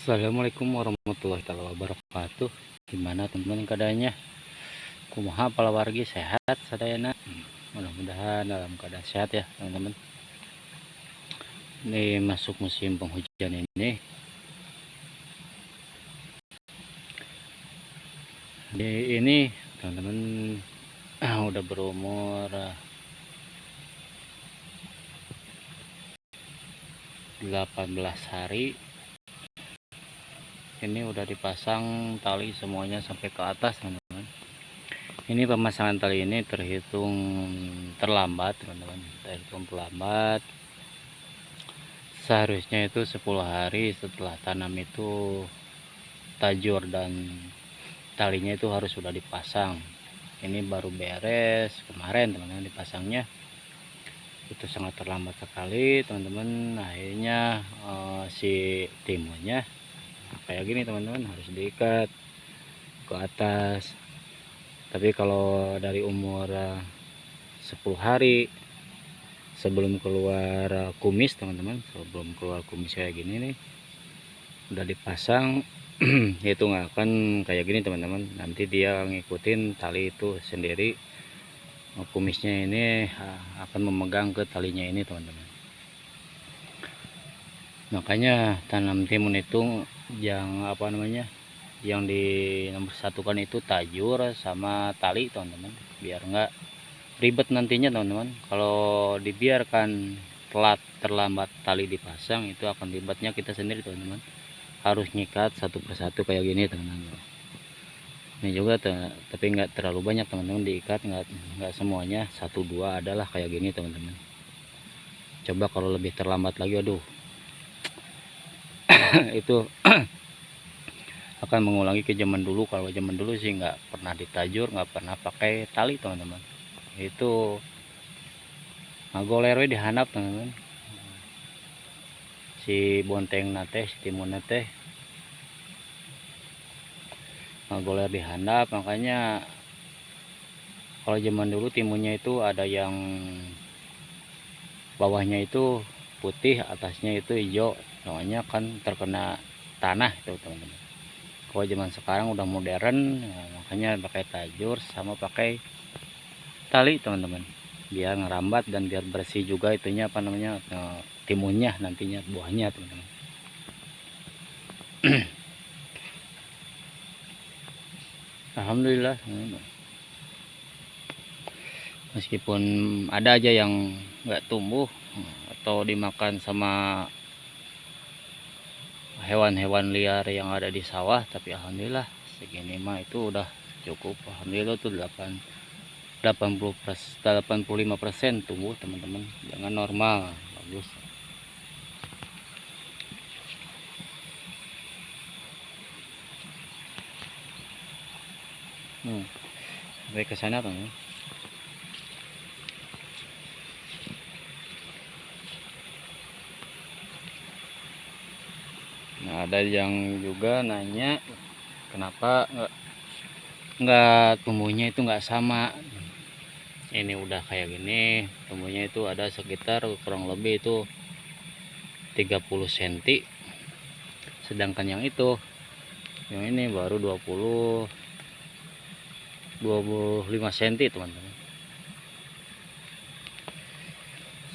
Assalamualaikum warahmatullahi wabarakatuh. Gimana teman-teman keadaannya? Kumaha palawargi sehat sadayana? Mudah-mudahan dalam keadaan sehat ya teman-teman. Ini masuk musim penghujan ini. Ini teman-teman udah berumur 18 hari. Ini udah dipasang tali semuanya sampai ke atas teman-teman. Ini pemasangan tali ini terhitung terlambat teman-teman, terhitung terlambat. Seharusnya itu 10 hari setelah tanam itu tajur dan talinya itu harus sudah dipasang. Ini baru beres kemarin teman-teman dipasangnya. Itu sangat terlambat sekali teman-teman. Akhirnya si timunnya kayak gini teman-teman, harus diikat ke atas. Tapi kalau dari umur 10 hari sebelum keluar kumis teman-teman, sebelum keluar kumis kayak gini nih udah dipasang itu nggak akan kayak gini teman-teman. Nanti dia ngikutin tali itu sendiri, kumisnya ini akan memegang ke talinya ini teman-teman. Makanya tanam timun itu yang yang di nomor satukan itu tajur sama tali teman-teman, biar nggak ribet nantinya teman-teman. Kalau dibiarkan telat terlambat tali dipasang, itu akan ribetnya kita sendiri teman-teman, harus nyikat satu persatu kayak gini teman-teman. Ini juga tapi nggak terlalu banyak teman-teman diikat, nggak semuanya, 1-2 adalah kayak gini teman-teman. Coba kalau lebih terlambat lagi, aduh itu akan mengulangi ke zaman dulu. Kalau zaman dulu sih nggak pernah ditajur, nggak pernah pakai tali teman-teman. Itu ngagoler dihandap teman-teman, si bonteng nate, si timun nate ngagoler dihandap. Makanya kalau zaman dulu timunnya itu ada yang bawahnya itu putih, atasnya itu hijau, soalnya kan terkena tanah itu teman-teman. Kalau zaman sekarang udah modern, makanya pakai tajur sama pakai tali teman-teman, biar ngerambat dan biar bersih juga itunya timunnya, nantinya buahnya teman-teman. Alhamdulillah, meskipun ada aja yang nggak tumbuh atau dimakan sama hewan-hewan liar yang ada di sawah, tapi alhamdulillah segini mah itu udah cukup. Alhamdulillah tuh 85% tumbuh teman-teman, dengan normal, bagus. Sampai ke sana teman. Nah, ada yang juga nanya kenapa nggak tumbuhnya itu nggak sama. Ini udah kayak gini, tumbuhnya itu ada sekitar kurang lebih itu 30 cm, sedangkan yang ini baru 25 cm teman-teman.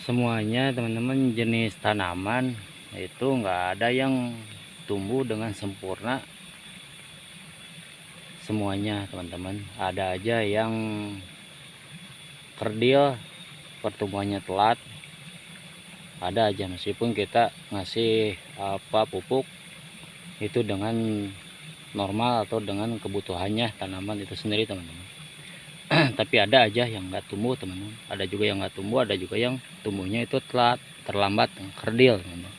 Semuanya teman-teman jenis tanaman itu nggak ada yang tumbuh dengan sempurna semuanya teman-teman. Ada aja yang kerdil, pertumbuhannya telat, ada aja, meskipun kita ngasih pupuk itu dengan normal atau dengan kebutuhannya tanaman itu sendiri teman-teman. Tapi ada aja yang nggak tumbuh teman-teman, ada juga yang nggak tumbuh, ada juga yang tumbuhnya itu telat, terlambat, kerdil teman-teman.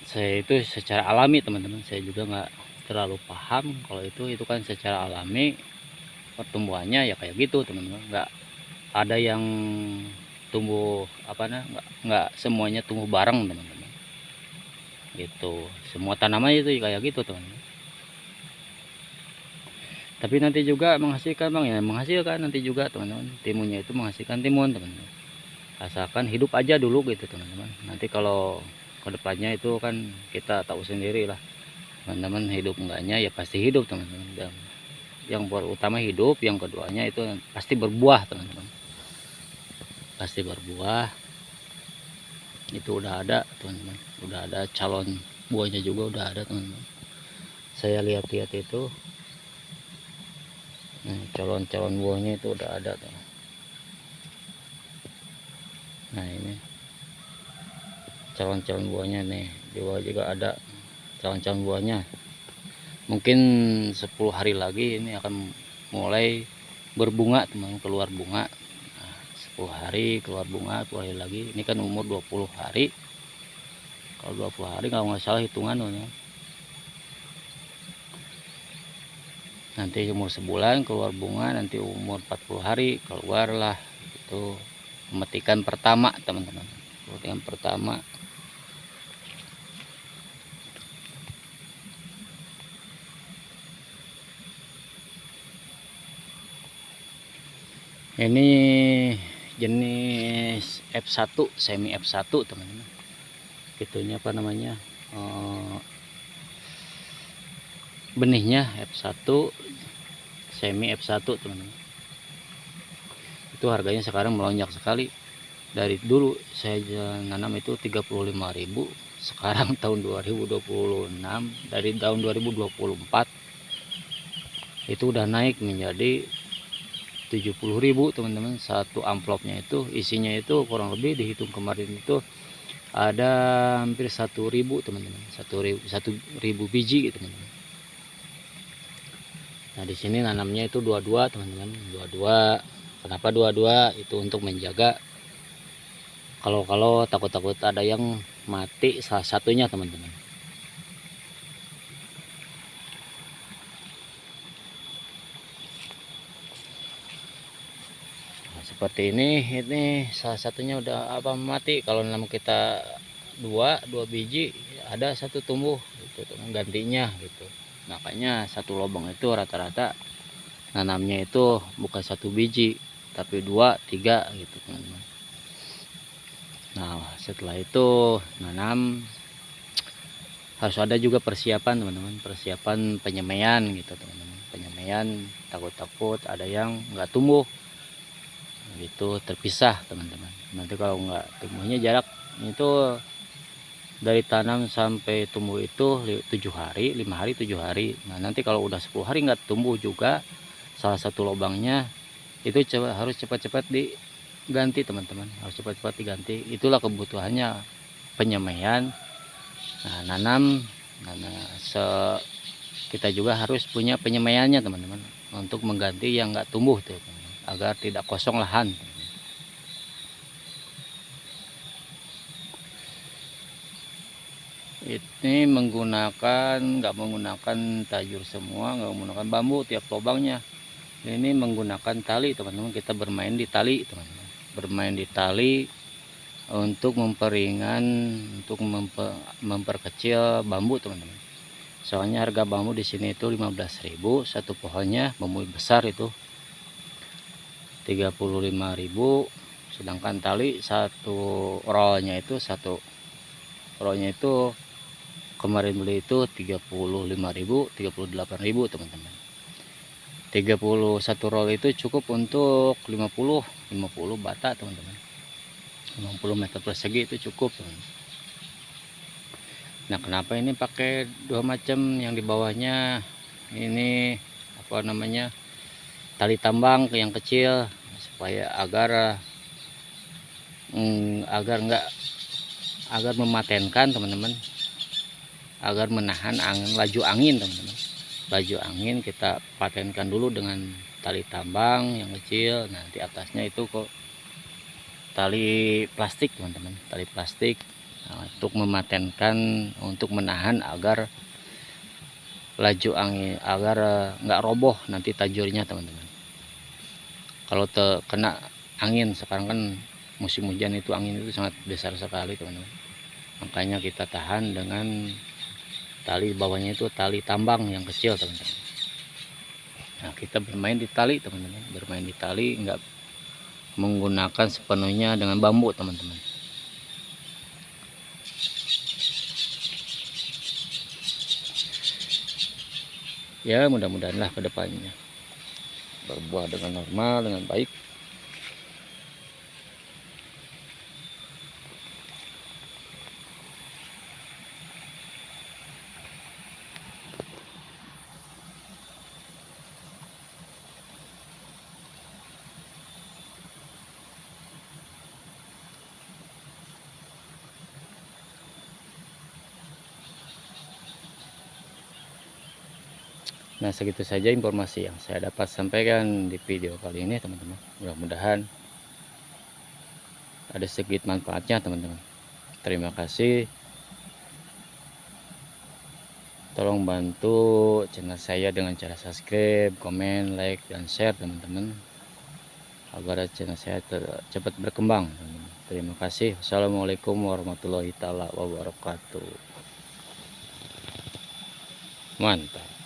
Saya itu secara alami teman-teman, saya juga nggak terlalu paham kalau itu kan secara alami pertumbuhannya ya kayak gitu teman-teman. Nggak ada yang tumbuh nggak semuanya tumbuh bareng teman-teman, gitu. Semua tanaman itu kayak gitu teman-teman. Tapi nanti juga menghasilkan menghasilkan nanti juga teman-teman. Timunnya itu menghasilkan timun teman-teman, asalkan hidup aja dulu gitu teman-teman. Nanti kalau kedepannya itu kan kita tahu sendiri lah teman-teman, hidup enggaknya ya pasti hidup teman-teman. Dan yang utama hidup, yang keduanya itu pasti berbuah teman-teman, pasti berbuah. Itu udah ada teman-teman, udah ada calon buahnya juga udah ada teman-teman. Saya lihat-lihat itu calon-calon buahnya itu udah ada tuh. Nah ini calon-calon buahnya nih, di bawah juga ada calon-calon buahnya. Mungkin 10 hari lagi ini akan mulai berbunga teman, keluar bunga. Nah, 10 hari keluar bunga, 10 hari lagi. Ini kan umur 20 hari. Kalau 20 hari kalau nggak salah hitungan teman. Nanti umur sebulan keluar bunga, nanti umur 40 hari keluarlah itu pemetikan pertama teman-teman. Pemetikan pertama. Ini jenis F1, semi F1 teman-teman. Itunya apa namanya? Benihnya F1, semi F1 teman-teman. Itu harganya sekarang melonjak sekali. Dari dulu saya nanam itu 35.000, sekarang tahun 2026, dari tahun 2024 itu udah naik menjadi 70.000 teman-teman. Satu amplopnya itu isinya itu kurang lebih dihitung kemarin itu ada hampir 1.000 teman-teman, 1.000 biji gitu teman-teman. Nah di sini nanamnya itu 22 teman-teman, 22. Kenapa 22? Itu untuk menjaga kalau takut-takut ada yang mati salah satunya teman-teman. Seperti ini salah satunya udah apa mati. Kalau nanam kita dua biji ada satu tumbuh gitu gantinya gitu. Makanya satu lubang itu rata-rata nanamnya itu bukan satu biji tapi 2, 3 gitu teman-teman. Nah setelah itu nanam harus ada juga persiapan teman-teman, persiapan penyemaian gitu teman-teman. Penyemaian takut-takut ada yang nggak tumbuh itu terpisah teman-teman. Nanti kalau nggak tumbuhnya jarak itu dari tanam sampai tumbuh itu 7 hari, 5 hari, 7 hari. Nah nanti kalau udah 10 hari nggak tumbuh juga salah satu lubangnya itu harus cepat-cepat diganti teman-teman, harus cepat-cepat diganti. Itulah kebutuhannya penyemaian. Nah nanam kita juga harus punya penyemaiannya teman-teman untuk mengganti yang nggak tumbuh tuh teman-teman, agar tidak kosong lahan. Ini nggak menggunakan tajur semua, nggak menggunakan bambu tiap lubangnya. Ini menggunakan tali teman-teman. Kita bermain di tali teman-teman, bermain di tali untuk memperingan, untuk memperkecil bambu teman-teman. Soalnya harga bambu di sini itu 15.000 satu pohonnya, bambu besar itu 35.000, sedangkan tali satu rollnya itu kemarin beli itu 35.000, 38.000 teman-teman. 31 roll itu cukup untuk 50 bata teman-teman, 50 meter persegi itu cukup teman-teman. Nah kenapa ini pakai dua macam, yang di bawahnya ini apa namanya tali tambang yang kecil, supaya agar mematenkan teman-teman, agar menahan laju angin teman-teman. Laju angin kita patenkan dulu dengan tali tambang yang kecil. Nanti atasnya itu kok tali plastik teman-teman, tali plastik. Nah, untuk mematenkan, untuk menahan agar laju angin, agar nggak roboh nanti tajurnya teman-teman. Kalau terkena angin, sekarang kan musim hujan itu angin itu sangat besar sekali teman-teman. Makanya kita tahan dengan tali bawahnya itu tali tambang yang kecil teman-teman. Nah kita bermain di tali teman-teman, bermain di tali, nggak menggunakan sepenuhnya dengan bambu teman-teman. ya mudah-mudahan lah kedepannya berbuah dengan normal, dengan baik. Nah, segitu saja informasi yang saya dapat sampaikan di video kali ini, teman-teman. Mudah-mudahan ada sedikit manfaatnya, teman-teman. Terima kasih. Tolong bantu channel saya dengan cara subscribe, komen, like, dan share, teman-teman, agar channel saya cepat berkembang, teman-teman. Terima kasih. Wassalamualaikum warahmatullahi wabarakatuh. Mantap.